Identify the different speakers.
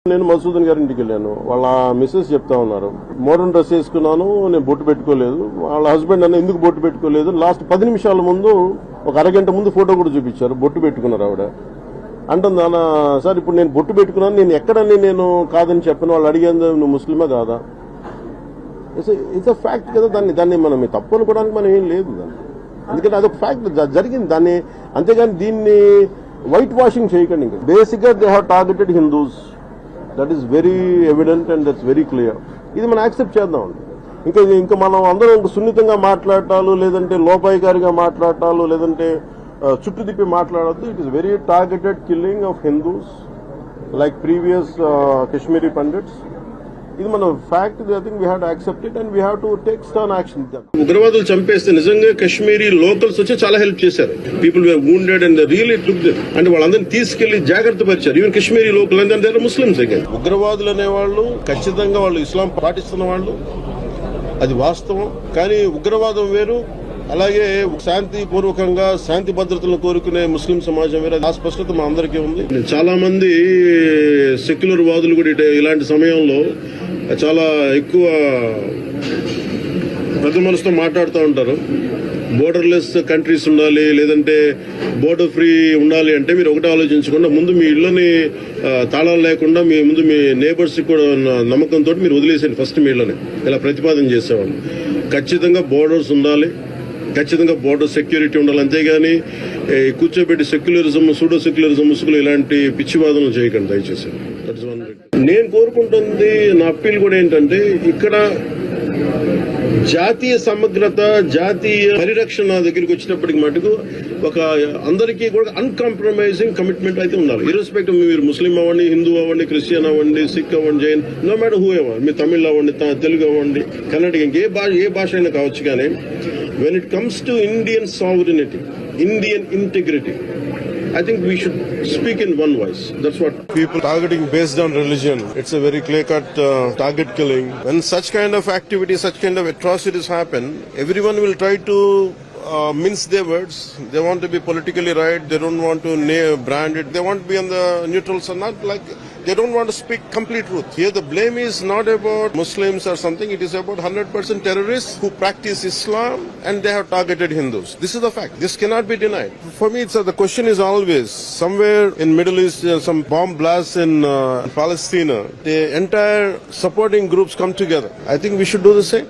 Speaker 1: నేను మసూదన్ గారి ఇంటికి వెళ్ళాను. వాళ్ళ మిస్సెస్ చెప్తా ఉన్నారు, మోడర్న్ డ్రెస్ వేసుకున్నాను, నేను బొట్టు పెట్టుకోలేదు. వాళ్ళ హస్బెండ్ అన్న ఎందుకు బొట్టు పెట్టుకోలేదు, లాస్ట్ 10 నిమిషాల ముందు ఒక అరగంట ముందు ఫోటో కూడా చూపించారు, బొట్టు పెట్టుకున్నారు ఆవిడ. అంటుంది అన్న సార్ ఇప్పుడు నేను బొట్టు పెట్టుకున్నాను, నేను ఎక్కడని నేను కాదని చెప్పను. వాళ్ళు అడిగేది నువ్వు ముస్లిమా కాదా, ఇట్స్ అ ఫ్యాక్ట్ కదా. దాన్ని మనం తప్పు అనుకోవడానికి మనం ఏం లేదు దాన్ని, ఎందుకంటే అదొక ఫ్యాక్ట్ జరిగింది దాన్ని. అంతేగాని దీన్ని వైట్ వాషింగ్ చేయకండి. ఇంకా బేసిక్ గా they have targeted Hindus, that is very evident and that's very clear. ఇది మనం యాక్సెప్ట్ చేద్దాం. ఇంకా మనం అందరం సున్నితంగా మాట్లాడటాలు, లేదంటే లోపాయికారిగా మాట్లాడటాలు, లేదంటే చుట్టూ తిప్పి మాట్లాడద్దు. It is very targeted killing of Hindus like previous Kashmiri Pandits. ఇది మన fact. I think we have to accept it and we have to take stern action. ఉగ్రవాదులు చంపేస్తే నిజంగా కాశ్మీరీ లోకల్స్ వచ్చి చాలా హెల్ప్ చేశారు. People were wounded and really took them. అంటే వాళ్ళందరినీ తీసుకెళ్లి జాగ్రత్త పరిచారు. Even Kashmiri local and there are Muslims again. ఉగ్రవాదులు అనేవాళ్ళు ఖచ్చితంగా వాళ్ళు ఇస్లాం పాటిస్తున్న వాళ్ళు, అది వాస్తవం. కానీ ఉగ్రవాదం వేరు, అలాగే శాంతిపూర్వకంగా శాంతి భద్రతలను కోరుకునే ముస్లిం సమాజం వేరే. ఆ స్పష్టత మా అందరికీ ఉంది. చాలా మంది సెక్యులర్ వాదులు కూడా ఇలాంటి సమయంలో చాలా ఎక్కువ పెద్ద మనసుతో మాట్లాడుతూ ఉంటారు. బోర్డర్లెస్ కంట్రీస్ ఉండాలి, లేదంటే బోర్డర్ ఫ్రీ ఉండాలి అంటే మీరు ఒకటే ఆలోచించకుండా ముందు మీ ఇళ్లని తాళాలు లేకుండా మీ ముందు మీ నేబర్స్ కూడా నమ్మకంతో మీరు వదిలేసేయండి ఫస్ట్ మీ ఇళ్లని. ఇలా ప్రతిపాదన చేసేవాళ్ళు. ఖచ్చితంగా బోర్డర్స్ ఉండాలి, ఖచ్చితంగా బోర్డర్ సెక్యూరిటీ ఉండాలి. అంతేగాని కూర్చోబెట్టి సెక్యులరిజం, సూడో సెక్యులరిజం ముసుగులు ఇలాంటి పిచ్చివాదనలు చేయకండి దయచేసి. నేను కోరుకుంటుంది, నా అప్పీల్ కూడా ఏంటంటే ఇక్కడ జాతీయ సమగ్రత, జాతీయ పరిరక్షణ దగ్గరికి వచ్చినప్పటికి మటుకు ఒక అందరికీ కూడా అన్కాంప్రమైజింగ్ కమిట్మెంట్ అయితే ఉండాలి. ఇర్రెస్పెక్టివ్ మీరు ముస్లిం అవ్వండి, హిందూ అవ్వండి, క్రిస్టియన్ అవ్వండి, సిక్ అవ్వండి, Jain, no matter who ever, మీరు తమిళ్ అవ్వండి, తెలుగు అవ్వండి, కన్నడ, ఏ భాష అయినా కావచ్చు. కానీ when it comes to Indian sovereignty, Indian integrity, I think we should speak in one voice. That's what people targeting based on religion. It's a very clear-cut target killing. When such kind of activities, such kind of atrocities happen, everyone will try to mince their words. They want to be politically right. They don't want to brand it. They want to be on the neutral side. Not like they don't want to speak complete truth. Here the blame is not about Muslims or something. It is about 100% terrorists who practice Islam and they have targeted Hindus. This is the fact. This cannot be denied. For me, the question is always somewhere in Middle East, some bomb blasts in Palestine, the entire supporting groups come together. I think we should do the same.